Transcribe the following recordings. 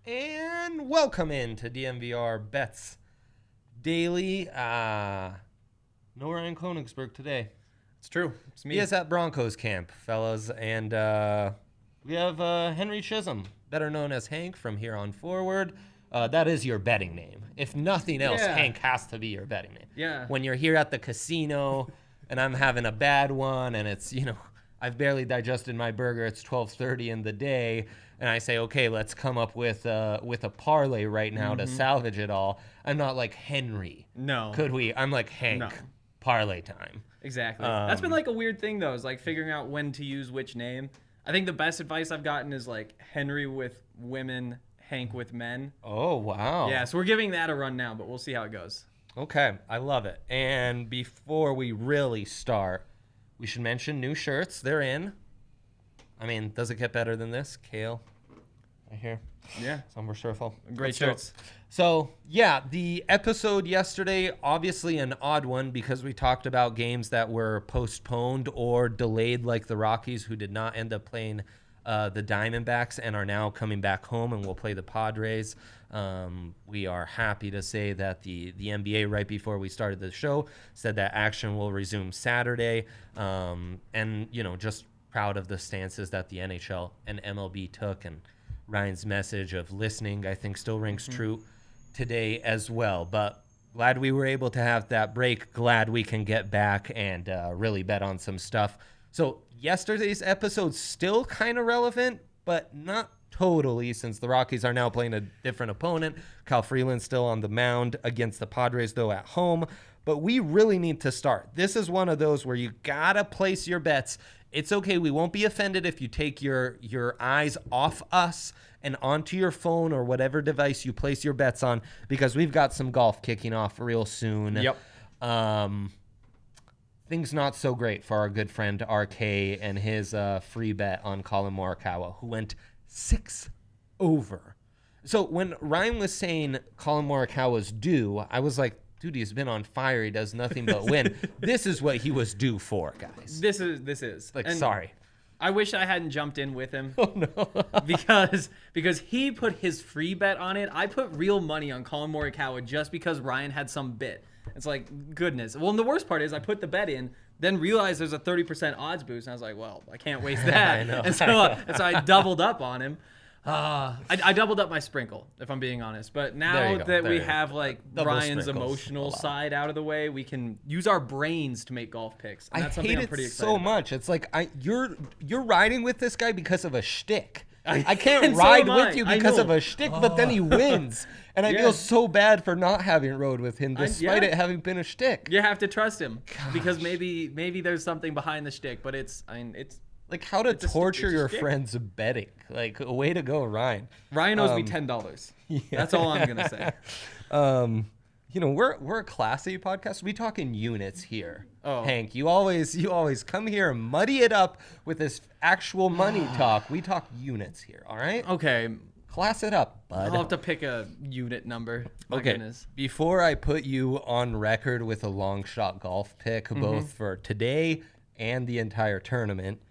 And welcome in to DNVR Bets Daily. No Ryan Koenigsberg today. It's true. It's me. He is at Broncos camp, fellas. And we have Henry Chisholm, better known as Hank from here on forward. That is your betting name. If nothing else, Hank has to be your betting name. Yeah. When you're here at the casino and I'm having a bad one and it's, I've barely digested my burger. It's 12:30 in the day. And I say, okay, let's come up with a parlay right now to salvage it all. I'm not like Henry. No. Could we? I'm like Hank. No. Parlay time. Exactly. That's been like a weird thing, though, is like figuring out when to use which name. I think the best advice I've gotten is like Henry with women, Hank with men. Oh, wow. Yeah, so we're giving that a run now, but we'll see how it goes. Okay, I love it. And before we really start, we should mention new shirts. They're in. I mean, does it get better than this? Kale, right here. Yeah. Somber Circle. Great shirts. So, yeah, the episode yesterday, obviously an odd one because we talked about games that were postponed or delayed, like the Rockies, who did not end up playing the Diamondbacks and are now coming back home and will play the Padres. We are happy to say that the NBA, right before we started the show, said that action will resume Saturday. And, just proud of the stances that the NHL and MLB took, and Ryan's message of listening, I think, still rings true today as well. But glad we were able to have that break. Glad we can get back and really bet on some stuff. So yesterday's episode's still kind of relevant, but not totally, since the Rockies are now playing a different opponent. Kyle Freeland's still on the mound against the Padres, though, at home. But we really need to start. This is one of those where you got to place your bets. It's okay. We won't be offended if you take your eyes off us and onto your phone or whatever device you place your bets on, because we've got some golf kicking off real soon. Yep. Things not so great for our good friend RK and his free bet on Colin Morikawa, who went 6 over. So when Ryan was saying Colin Morikawa's due, I was like, dude, he's been on fire. He does nothing but win. This is what he was due for, guys. This is. Like, and sorry. I wish I hadn't jumped in with him. Oh, no. because he put his free bet on it. I put real money on Colin Morikawa just because Ryan had some bit. It's like, goodness. Well, and the worst part is I put the bet in, then realized there's a 30% odds boost. And I was like, well, I can't waste that. I know. And so I doubled up on him. I doubled up my sprinkle, if I'm being honest. But now that we have like Double Ryan's sprinkles emotional side out of the way, we can use our brains to make golf picks. And that's something I'm pretty excited so about. much. It's like you're riding with this guy because of a shtick. I can't And so ride am with I. you I because know. of a shtick, but then he wins. And I feel so bad for not having rode with him, despite it having been a shtick. You have to trust him because maybe there's something behind the shtick, but it's like how to torture your shtick. friends betting. Like, a way to go, Ryan. Ryan owes me $10. That's all I'm gonna say. We're a classy podcast. We talk in units here. Oh. Hank, you always come here and muddy it up with this actual money talk. We talk units here, all right? Okay, Class it up, bud. I'll have to pick a unit number. My goodness. Before I put you on record with a long shot golf pick, both for today and the entire tournament,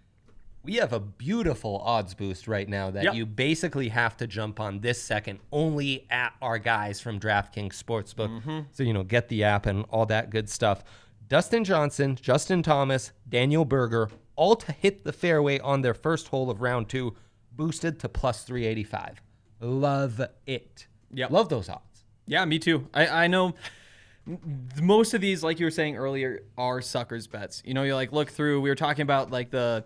we have a beautiful odds boost right now that you basically have to jump on this second, only at our guys from DraftKings Sportsbook. So, get the app and all that good stuff. Dustin Johnson, Justin Thomas, Daniel Berger, all to hit the fairway on their first hole of round 2, boosted to plus 385. Love it. Yep. Love those odds. Yeah, me too. I know most of these, like you were saying earlier, are suckers bets. You like look through. We were talking about like the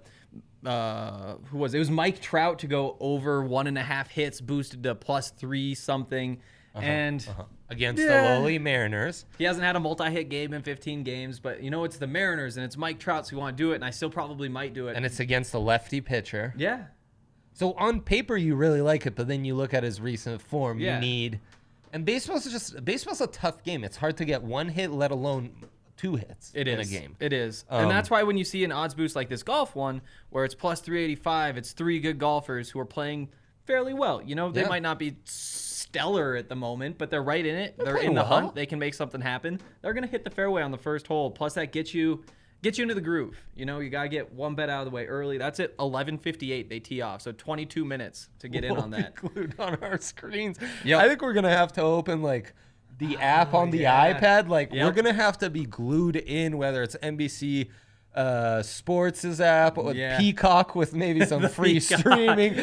who was it? It was Mike Trout to go over 1.5 hits, boosted to plus 3 something, and against the lowly Mariners. He hasn't had a multi-hit game in 15 games, but it's the Mariners and it's Mike Trout, so we want to do it, and I still probably might do it. And it's against a lefty pitcher. Yeah. So on paper you really like it, but then you look at his recent form. Yeah. You need, and baseball's a tough game. It's hard to get 1 hit, let alone 2 hits in a game. It is. And that's why when you see an odds boost like this golf one, where it's plus 385, it's 3 good golfers who are playing fairly well. They might not be stellar at the moment, but they're right in it. They're in the hunt. They can make something happen. They're going to hit the fairway on the first hole. Plus that gets you get you into the groove. You got to get one bet out of the way early. That's it. 11:58 they tee off, so 22 minutes to get in on that. Glued on our screens. Yep. I think we're gonna have to open like the app on the iPad. Like we're gonna have to be glued in, whether it's NBC Sports' app or Peacock with maybe some free streaming,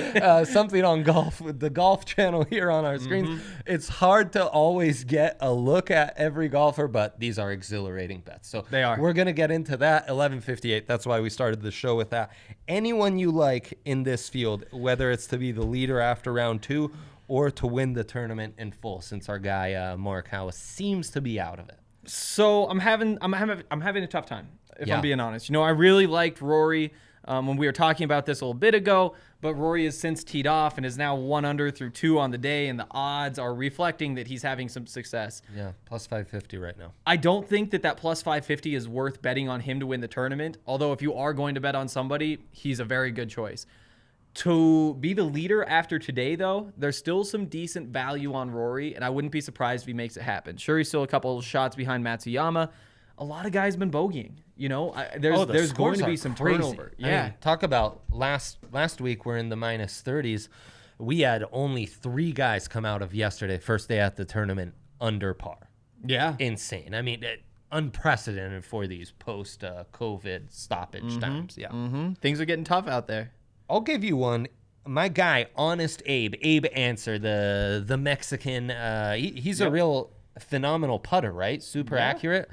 something on golf with the golf channel here on our screens. It's hard to always get a look at every golfer, but these are exhilarating bets. So they are. We're gonna get into that. 11:58. That's why we started the show with that. Anyone you like in this field, whether it's to be the leader after round 2 or to win the tournament in full, since our guy Morikawa seems to be out of it. So I'm having a tough time, if I'm being honest. I really liked Rory when we were talking about this a little bit ago, but Rory has since teed off and is now 1 under through 2 on the day, and the odds are reflecting that he's having some success. Yeah, plus 550 right now. I don't think that plus 550 is worth betting on him to win the tournament, although if you are going to bet on somebody, he's a very good choice. To be the leader after today, though, there's still some decent value on Rory, and I wouldn't be surprised if he makes it happen. Sure, he's still a couple of shots behind Matsuyama. A lot of guys have been bogeying. There's going to be some turnover. Yeah. I mean, talk about last week, we're in the minus 30s. We had only 3 guys come out of yesterday, first day at the tournament, under par. Yeah. Insane. I mean, unprecedented for these post-COVID stoppage times. Yeah. Things are getting tough out there. I'll give you one. My guy, Honest Abe Answer, the Mexican, he's a real phenomenal putter, right? Super accurate.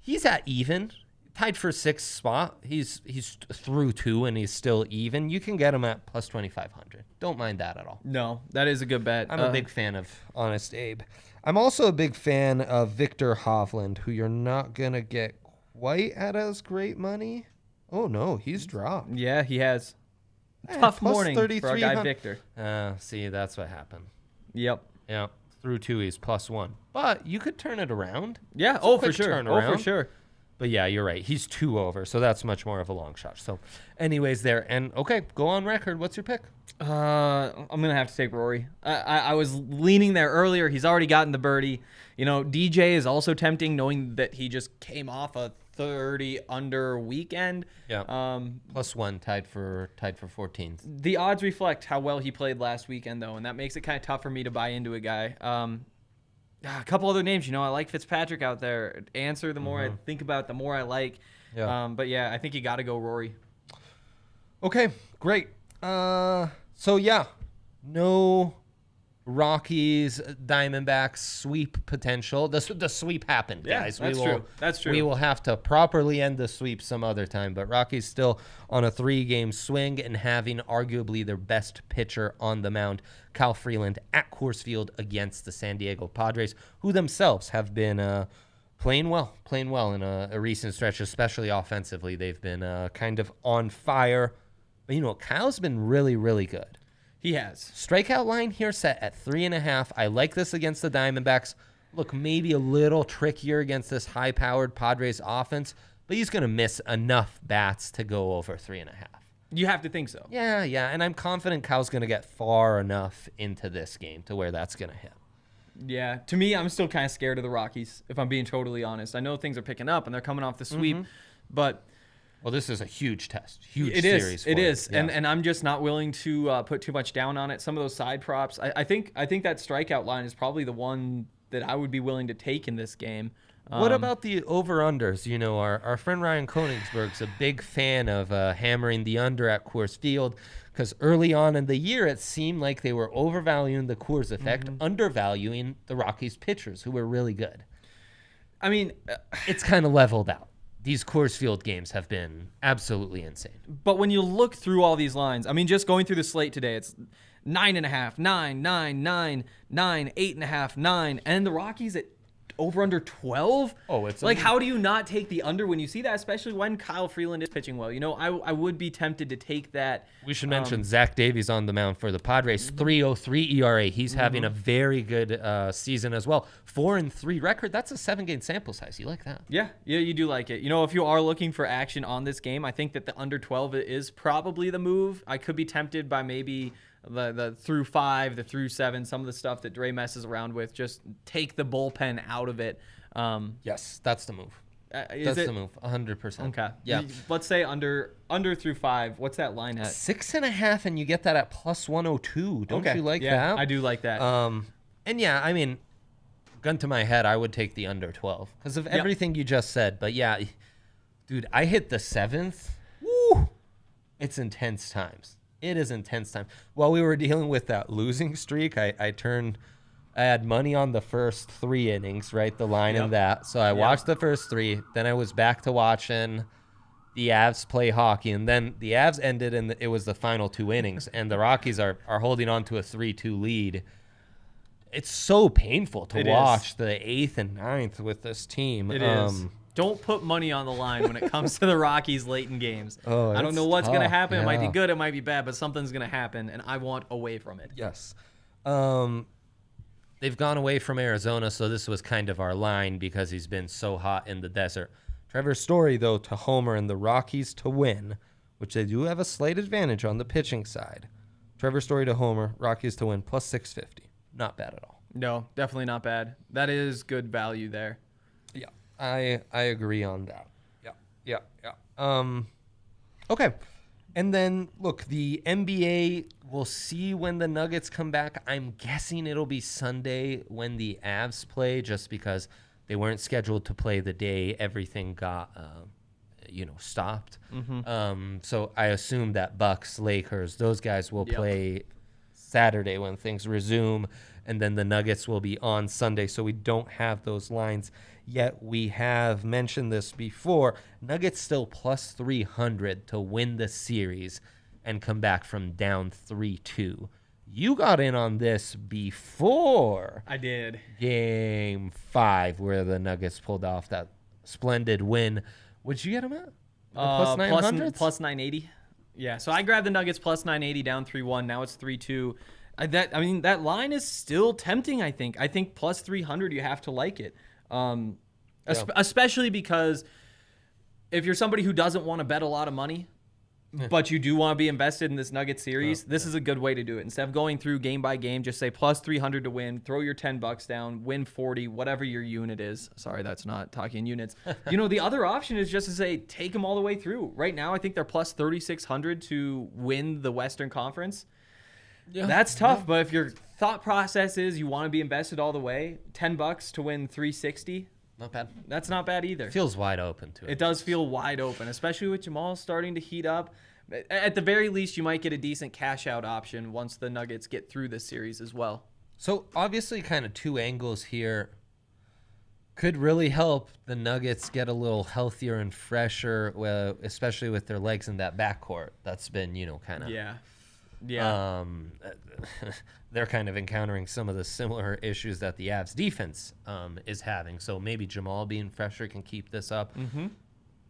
He's at even, tied for 6th spot. He's through 2 and he's still even. You can get him at plus 2,500. Don't mind that at all. No, that is a good bet. I'm a big fan of Honest Abe. I'm also a big fan of Victor Hovland, who you're not going to get quite at as great money. Oh, no, he's dropped. Yeah, he has. Tough morning for our guy Victor. See, that's what happened. Yep. Yeah. Through 2, he's plus 1. But you could turn it around. Yeah. For sure. But yeah, you're right. He's 2 over, so that's much more of a long shot. So anyways there. And okay, go on record. What's your pick? I'm going to have to take Rory. I was leaning there earlier. He's already gotten the birdie. DJ is also tempting, knowing that he just came off a 30 under weekend. Yeah. Plus 1, tied for 14th. The odds reflect how well he played last weekend, though, and that makes it kind of tough for me to buy into a guy. A couple other names, I like Fitzpatrick out there. Answer, the more I think about, the more I like. Yeah. But yeah, I think you got to go Rory. Okay, great. So yeah, no Rockies, Diamondbacks sweep potential. The sweep happened, guys. That's true. We will have to properly end the sweep some other time, but Rockies still on a 3-game swing and having arguably their best pitcher on the mound, Kyle Freeland, at Coors Field against the San Diego Padres, who themselves have been playing well in a recent stretch, especially offensively. They've been kind of on fire. But Kyle's been really, really good. He has. Strikeout line here set at 3.5. I like this against the Diamondbacks. Look, maybe a little trickier against this high-powered Padres offense, but he's going to miss enough bats to go over 3.5. You have to think so. Yeah, and I'm confident Kyle's going to get far enough into this game to where that's going to hit. Yeah, to me, I'm still kind of scared of the Rockies, if I'm being totally honest. I know things are picking up and they're coming off the sweep, but... Well, this is a huge test, series. It is, yeah. And I'm just not willing to put too much down on it. Some of those side props, I think that strikeout line is probably the one that I would be willing to take in this game. What about the over-unders? Our friend Ryan Koenigsberg's a big fan of hammering the under at Coors Field because early on in the year, it seemed like they were overvaluing the Coors effect, undervaluing the Rockies pitchers, who were really good. I mean, it's kind of leveled out. These Coors Field games have been absolutely insane. But when you look through all these lines, just going through the slate today, it's 9.5, 9, 9, 9, 9, 8.5, 9, and the Rockies at over under 12. Oh, it's like, how do you not take the under when you see that, especially when Kyle Freeland is pitching well? I would be tempted to take that. We should mention Zach Davies on the mound for the Padres, 3.03 ERA. He's having a very good season as well. 4-3 record. That's a 7-game sample size. You like that? Yeah, you do like it. If you are looking for action on this game, I think that the under 12 is probably the move. I could be tempted by maybe the through 5, the through 7, some of the stuff that Dre messes around with. Just take the bullpen out of it. Yes, that's the move. Is That's it the move, 100%. okay? Yeah. Let's say under through 5. What's that line at? 6.5, and you get that at plus 102. Don't you like that? I do like that. And yeah, I mean, gun to my head, I would take the under 12 because of everything you just said. But yeah, dude, I hit the 7th. Woo! It's intense times. It is intense time. While we were dealing with that losing streak, I had money on the first 3 innings, right? The line in that. So I watched the first 3. Then I was back to watching the Avs play hockey. And then the Avs ended, and it was the final 2 innings. And the Rockies are holding on to a 3-2 lead. It's so painful to watch the 8th and 9th with this team. It is. Don't put money on the line when it comes to the Rockies late in games. I don't know what's going to happen. It might be good. It might be bad, but something's going to happen, and I want away from it. Yes. They've gone away from Arizona, so this was kind of our line because he's been so hot in the desert. Trevor Story, though, to homer and the Rockies to win, which they do have a slight advantage on the pitching side. Trevor Story to homer, Rockies to win, plus 650. Not bad at all. No, definitely not bad. That is good value there. Yeah, I agree on that. Yeah. Okay. And then, look, the NBA, we'll see when the Nuggets come back. I'm guessing it'll be Sunday when the Avs play, just because they weren't scheduled to play the day everything got, stopped. So I assume that Bucks, Lakers, those guys will play Saturday when things resume, and then the Nuggets will be on Sunday. So we don't have those lines yet. We have mentioned this before. Nuggets still plus 300 to win the series and come back from down 3-2. You got in on this before I did. Game 5, where the Nuggets pulled off that splendid win. What'd you get them at? Plus 900? Plus 980. Yeah, so I grabbed the Nuggets plus 980 down 3-1. Now it's 3-2. That line is still tempting, I think. I think plus 300, you have to like it. Especially because if you're somebody who doesn't want to bet a lot of money, but you do want to be invested in this Nuggets series, this is a good way to do it. Instead of going through game by game, just say plus 300 to win, throw your $10 down, win 40, whatever your unit is. Sorry, that's not talking in units. The other option is just to say take them all the way through. Right now, I think they're plus 3,600 to win the Western Conference. Yeah, that's tough, but if your thought process is you want to be invested all the way, $10 to win 360. Not bad. That's not bad either. Feels wide open to it. It does feel wide open, especially with Jamal starting to heat up. At the very least, you might get a decent cash out option once the Nuggets get through this series as well. So obviously kind of 2 angles here. Could really help the Nuggets get a little healthier and fresher, especially with their legs in that backcourt. That's been, kind of... Yeah. They're kind of encountering some of the similar issues that the Avs defense is having. So maybe Jamal being fresher can keep this up. Mm-hmm.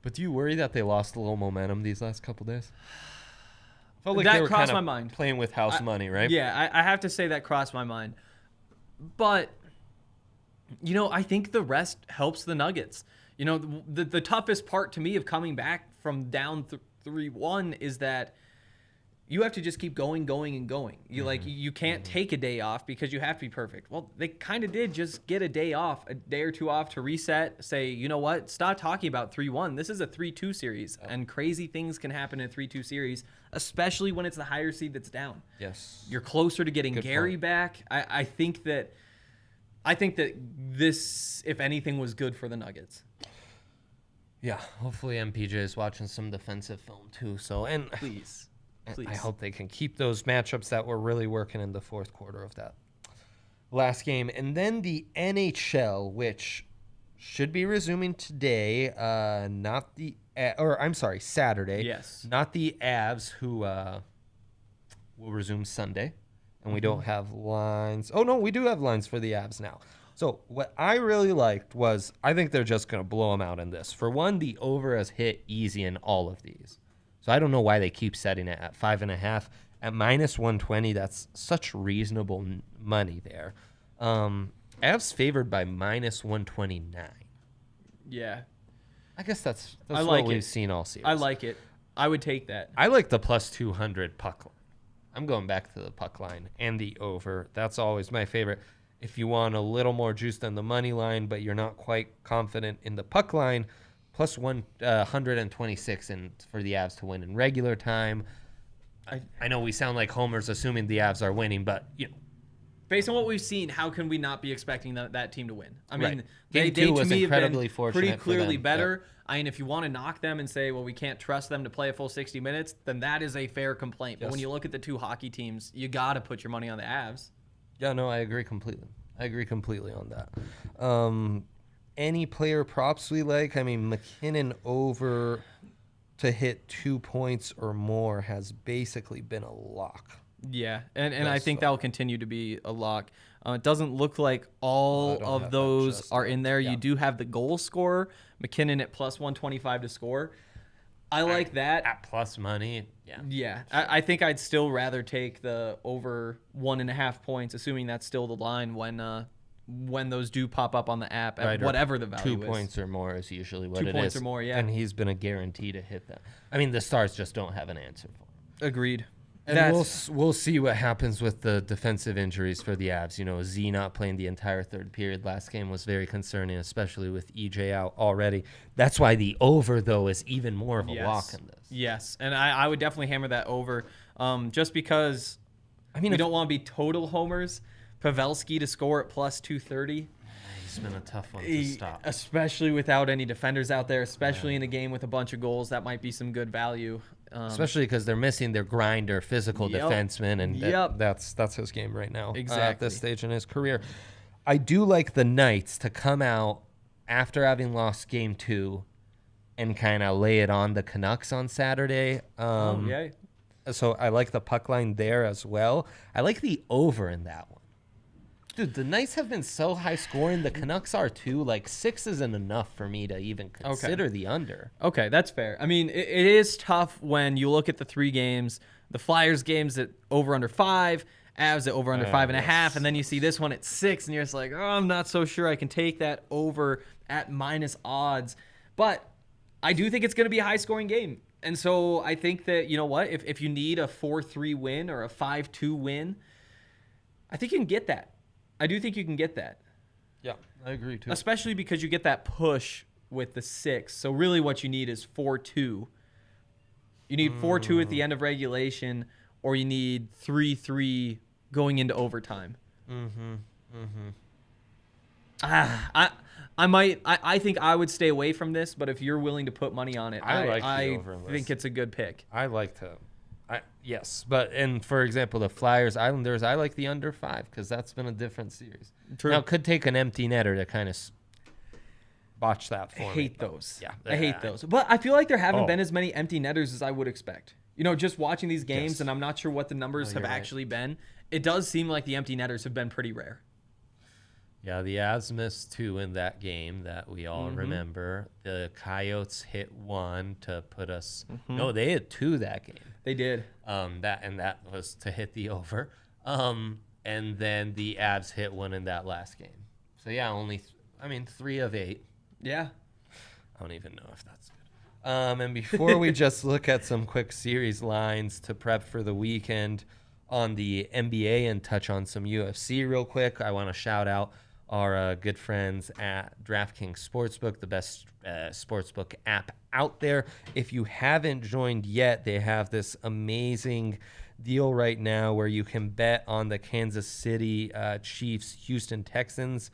But do you worry that they lost a little momentum these last couple days? Felt like that they were crossed kind my of mind. Playing with house money, right? Yeah, I have to say that crossed my mind. But, I think the rest helps the Nuggets. The toughest part to me of coming back from down 3-1 is that you have to just keep going. You can't take a day off because you have to be perfect. Well, they kind of did just get a day off, a day or two off to reset, say, you know what, stop talking about 3-1. This is a 3-2 series, and crazy things can happen in a 3-2 series, especially when it's the higher seed that's down. Yes. You're closer to getting Gary back. I think that this, if anything, was good for the Nuggets. Yeah, hopefully MPJ is watching some defensive film too. Please. I hope they can keep those matchups that were really working in the fourth quarter of that last game. And then the NHL, which should be resuming today, Saturday. Yes. Not the Avs, who will resume Sunday. And we don't have lines. Oh, no, we do have lines for the Avs now. So what I really liked was I think they're just going to blow them out in this. For one, the over has hit easy in all of these. So I don't know why they keep setting it at 5.5. At minus 120, that's such reasonable money there. Avs favored by minus 129. Yeah. I guess that's what we've seen all series. I like it. I would take that. I like the plus 200 puck line. I'm going back to the puck line and the over. That's always my favorite. If you want a little more juice than the money line, but you're not quite confident in the puck line, plus 126 for the Avs to win in regular time. I know we sound like homers assuming the Avs are winning, but based on what we've seen, how can we not be expecting that team to win? I mean, Right. they Game 2 to was me incredibly have been fortunate pretty for clearly them. better. Yep. I mean, if you want to knock them and say, well, we can't trust them to play a full 60 minutes, then that is a fair complaint. But when you look at the two hockey teams, you got to put your money on the Avs. Yeah, no, I agree completely. On that. Any player props we like? I mean, MacKinnon over to hit 2 points or more has basically been a lock. Yeah, and I think that will continue to be a lock. It doesn't look like all of those are in there. You do have the goal scorer, MacKinnon at plus 125 to score. I like that. At plus money, yeah. Yeah, I think I'd still rather take the over 1.5 points, assuming that's still the line when those do pop up on the app at whatever the value is. 2 points or more is usually what it is. 2 points or more, yeah. And he's been a guarantee to hit that. I mean, the Stars just don't have an answer for him. Agreed. And we'll see what happens with the defensive injuries for the Avs. Z not playing the entire third period last game was very concerning, especially with EJ out already. That's why the over, though, is even more of a lock in this. Yes, and I would definitely hammer that over just because we don't want to be total homers. Pavelski to score at plus 230. He's been a tough one to stop. Especially without any defenders out there, especially in a game with a bunch of goals. That might be some good value. Especially because they're missing their grinder, physical defenseman, and that's his game right now. Exactly. At this stage in his career. I do like the Knights to come out after having lost Game 2 and kind of lay it on the Canucks on Saturday. So I like the puck line there as well. I like the over in that one. Dude, the Knights have been so high scoring. The Canucks are too. Like 6 isn't enough for me to even consider the under. Okay, that's fair. I mean, it is tough when you look at the 3 games. The Flyers games at over under 5, Avs at over under 5.5, and then you see this one at 6, and you're just like, oh, I'm not so sure I can take that over at minus odds. But I do think it's going to be a high scoring game. And so I think that, you know what, if you need a 4-3 win or a 5-2 win, I think you can get that. I do think you can get that. Yeah, I agree too. Especially because you get that push with the 6. So really what you need is 4-2. You need 4-2 at the end of regulation, or you need 3-3 going into overtime. I think I would stay away from this, but if you're willing to put money on it, I think it's a good pick. I like to. Yes, and for example, the Flyers Islanders, I like the under 5 because that's been a different series. True. Now, it could take an empty netter to kind of botch that for me. I hate those. Yeah, I hate those. But I feel like there haven't been as many empty netters as I would expect. Just watching these games, and I'm not sure what the numbers have actually been. It does seem like the empty netters have been pretty rare. Yeah, the Avs missed 2 in that game that we all remember. The Coyotes hit 1 to put us. No, they hit 2 that game. They did. That was to hit the over. And then the Avs hit 1 in that last game. So yeah, 3 of 8. Yeah. I don't even know if that's good. And before we just look at some quick series lines to prep for the weekend on the NBA and touch on some UFC real quick, I want to shout out our good friends at DraftKings Sportsbook, the best sportsbook app out there. If you haven't joined yet, they have this amazing deal right now where you can bet on the Kansas City Chiefs Houston Texans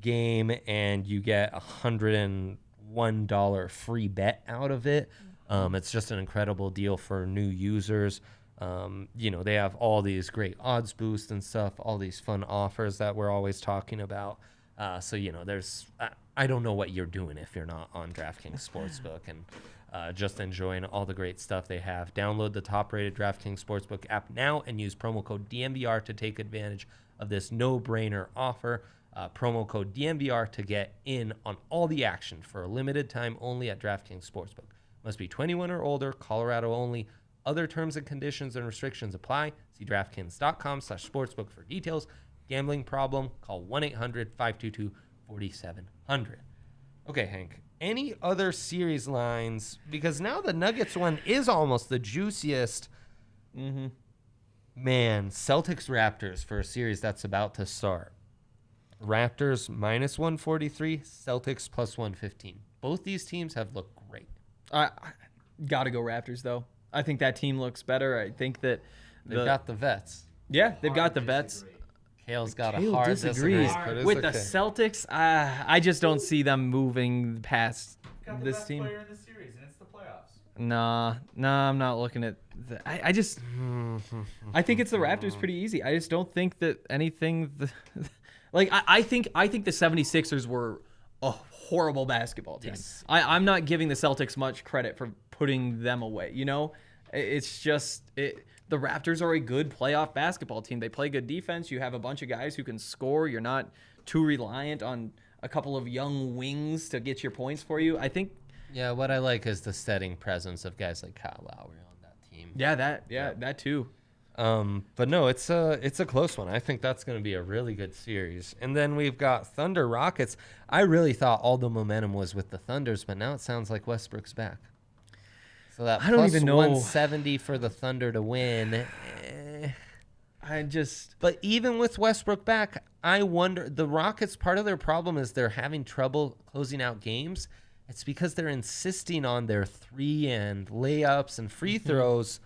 game, and you get $101 free bet out of it. It's just an incredible deal for new users. They have all these great odds boosts and stuff, all these fun offers that we're always talking about. There's I don't know what you're doing if you're not on DraftKings Sportsbook and just enjoying all the great stuff they have. Download the top-rated DraftKings Sportsbook app now and use promo code DNVR to take advantage of this no-brainer offer. Promo code DNVR to get in on all the action for a limited time only at DraftKings Sportsbook. Must be 21 or older, Colorado only. Other terms and conditions and restrictions apply. See DraftKings.com/sportsbook for details. Gambling problem? Call 1-800-522-4700. Okay, Hank. Any other series lines? Because now the Nuggets one is almost the juiciest. Man, Celtics-Raptors for a series that's about to start. Raptors -143, Celtics +115. both these teams have looked great. I got to go Raptors, though. I think that team looks better. I think that They've got the vets. Yeah, they've got the vets. Kale's got Kale a hard disagrees. disagree. With the Celtics, I just don't see them moving past Got the this best team. player in the series, and it's the playoffs. Nah, I'm not looking at I just I think it's the Raptors pretty easy. I just don't think that anything I think the 76ers were a horrible basketball team. Yes. I'm not giving the Celtics much credit for putting them away, you know? It's just the Raptors are a good playoff basketball team. They play good defense. You have a bunch of guys who can score. You're not too reliant on a couple of young wings to get your points for you. I think. Yeah, what I like is the steadying presence of guys like Kyle Lowry on that team. Yeah, that too. But no, it's a close one. I think that's going to be a really good series. And then we've got Thunder Rockets. I really thought all the momentum was with the Thunders, but now it sounds like Westbrook's back. So that I don't even know. 170 for the Thunder to win. But even with Westbrook back, I wonder, the Rockets, part of their problem is they're having trouble closing out games. It's because they're insisting on their three and layups and free throws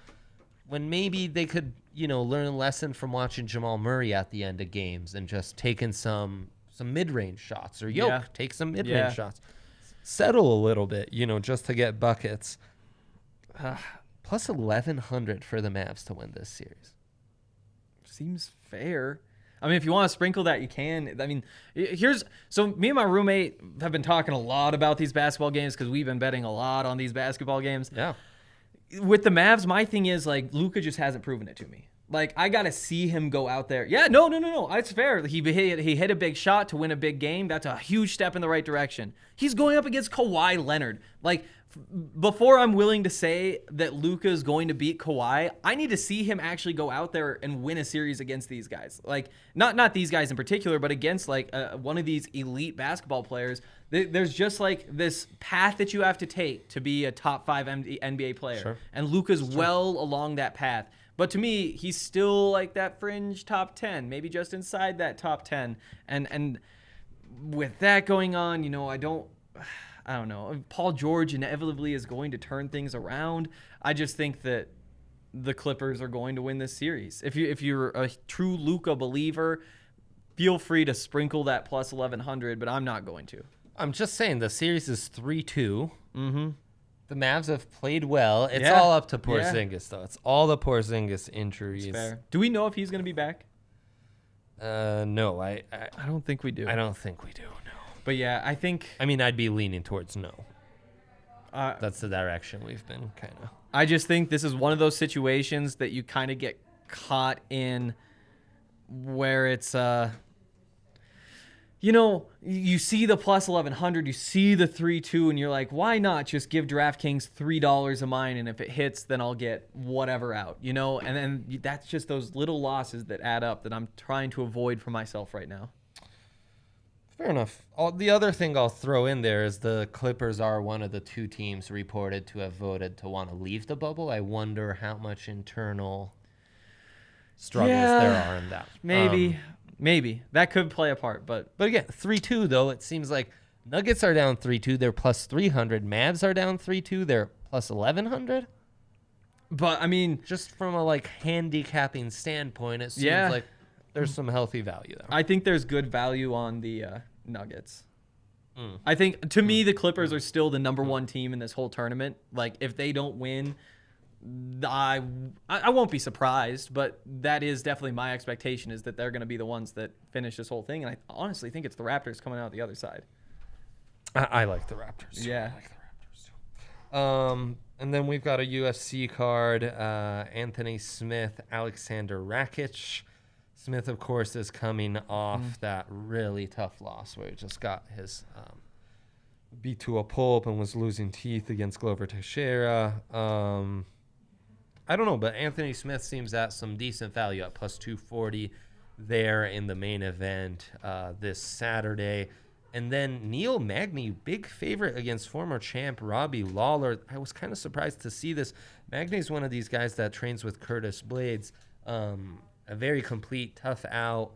when maybe they could, learn a lesson from watching Jamal Murray at the end of games and just taking some mid-range shots, or take some mid-range shots. Settle a little bit, just to get buckets. Plus 1,100 for the Mavs to win this series. Seems fair. I mean, if you want to sprinkle that, you can. I mean, so me and my roommate have been talking a lot about these basketball games because we've been betting a lot on these basketball games. Yeah. With the Mavs, my thing is, Luka just hasn't proven it to me. I got to see him go out there. Yeah, no. It's fair. He hit a big shot to win a big game. That's a huge step in the right direction. He's going up against Kawhi Leonard. Before I'm willing to say that Luka is going to beat Kawhi, I need to see him actually go out there and win a series against these guys. Not these guys in particular, but against one of these elite basketball players. There's just this path that you have to take to be a top 5 NBA player. Sure. And Luka's well along that path. But to me, he's still that fringe top 10, maybe just inside that top 10. And with that going on, I don't know. Paul George inevitably is going to turn things around. I just think that the Clippers are going to win this series. If you're a true Luka believer, feel free to sprinkle that plus 1,100, but I'm not going to. I'm just saying the series is 3-2. Mm-hmm. The Mavs have played well. It's all up to Porzingis, though. It's all the Porzingis injuries. That's fair. Do we know if he's going to be back? No, I don't think we do. I don't think we do. No. But yeah, I think. I mean, I'd be leaning towards no. That's the direction we've been kind of. I just think this is one of those situations that you kind of get caught in, where it's you see the plus 1,100, you see the 3-2, and you're like, why not just give DraftKings $3 of mine, and if it hits, then I'll get whatever out, And then that's just those little losses that add up that I'm trying to avoid for myself right now. Fair enough. The other thing I'll throw in there is the Clippers are one of the two teams reported to have voted to want to leave the bubble. I wonder how much internal struggles there are in that. Maybe. That could play a part, but again, 3-2, though, it seems like Nuggets are down 3-2. They're plus 300. Mavs are down 3-2. They're plus 1,100. But, I mean, just from a, handicapping standpoint, it seems like there's some healthy value there. I think there's good value on the Nuggets. I think, to me, the Clippers are still the number one team in this whole tournament. If they don't win, I won't be surprised, but that is definitely my expectation, is that they're going to be the ones that finish this whole thing. And I honestly think it's the Raptors coming out the other side. I like the Raptors too. Yeah. I like the Raptors too. And then we've got a UFC card, Anthony Smith, Alexander Rakic. Smith, of course, is coming off that really tough loss where he just got his beat to a pulp and was losing teeth against Glover Teixeira. I don't know, but Anthony Smith seems at some decent value at plus 240 there in the main event this Saturday. And then Neil Magny, big favorite against former champ Robbie Lawler. I was kind of surprised to see this. Magny's one of these guys that trains with Curtis Blades. A very complete, tough out.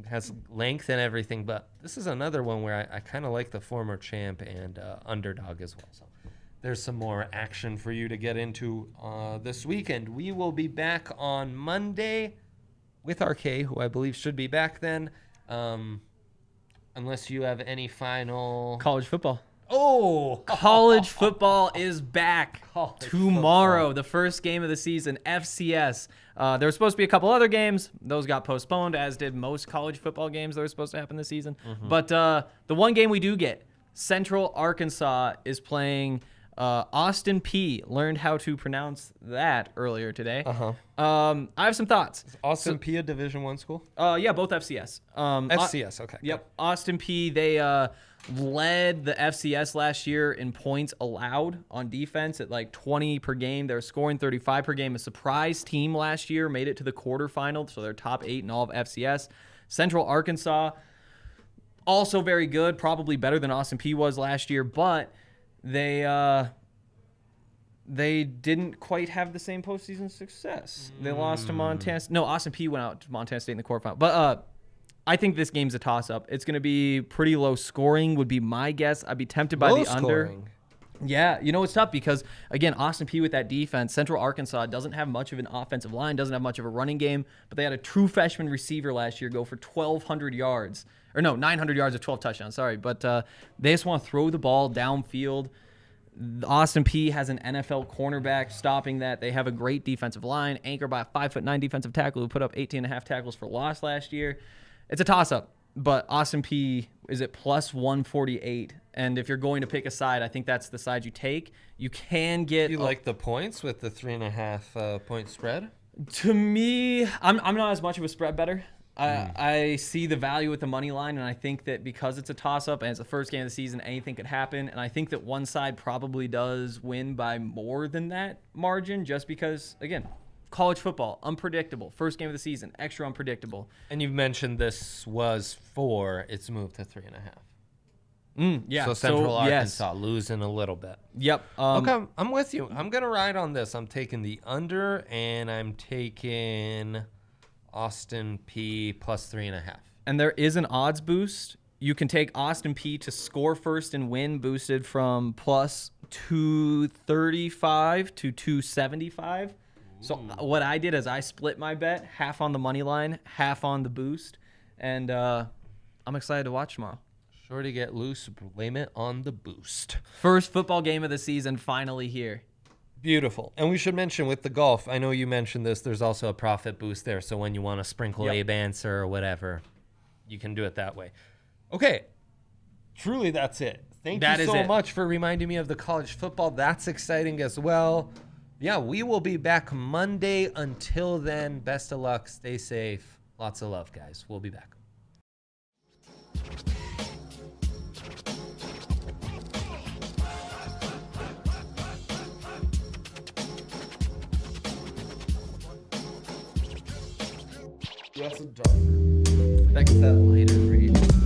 has length and everything, but this is another one where I kind of like the former champ and underdog as well. So there's some more action for you to get into this weekend. We will be back on Monday with RK, who I believe should be back then, unless you have any final... College football. Oh! College football is back tomorrow. Football. The first game of the season, FCS. There were supposed to be a couple other games. Those got postponed, as did most college football games that were supposed to happen this season. But the one game we do get, Central Arkansas is playing Austin P. Learned how to pronounce that earlier today. I have some thoughts. Is Austin P a Division I school? Yeah, both FCS. FCS, okay. Yep. Austin P, they led the FCS last year in points allowed on defense at like 20 per game. They're scoring 35 per game. A surprise team last year made it to the quarterfinal, so they're top 8 in all of FCS. Central Arkansas, also very good, probably better than Austin P was last year, but they didn't quite have the same postseason success. They lost to Montana. No, Austin P went out to Montana State in the quarterfinal. But I think this game's a toss-up. It's going to be pretty low scoring, would be my guess. I'd be tempted by the under. Yeah, it's tough because, again, Austin P with that defense, Central Arkansas doesn't have much of an offensive line, doesn't have much of a running game, but they had a true freshman receiver last year go for 1,200 yards. Or no, 900 yards of 12 touchdowns, sorry. But they just want to throw the ball downfield. Austin P has an NFL cornerback stopping that. They have a great defensive line, anchored by a 5'9" defensive tackle who put up 18.5 tackles for loss last year. It's a toss-up, but Austin P is at plus 148. And if you're going to pick a side, I think that's the side you take. You can get... You like the points with the 3.5 point spread? To me, I'm not as much of a spread bettor. I see the value with the money line, and I think that because it's a toss-up and it's the first game of the season, anything could happen. And I think that one side probably does win by more than that margin just because, again, college football, unpredictable. First game of the season, extra unpredictable. And you've mentioned this was 4. It's moved to 3.5. Yeah. So Central Arkansas losing a little bit. Yep. Okay, I'm with you. I'm going to ride on this. I'm taking the under, and I'm taking Austin P plus 3.5. And there is an odds boost. You can take Austin P to score first and win, boosted from plus 235 to 275. So what I did is I split my bet, half on the money line, half on the boost, and I'm excited to watch tomorrow. Sure to get loose, blame it on the boost. First football game of the season finally here. Beautiful. And we should mention with the golf, I know you mentioned this, there's also a profit boost there, so when you want to sprinkle A-Bancer or whatever, you can do it that way. Okay, truly that's it. Thank you so much for reminding me of the college football. That's exciting as well. Yeah, we will be back Monday. Until then, best of luck. Stay safe. Lots of love, guys. We'll be back. That's dark. That lighter rate.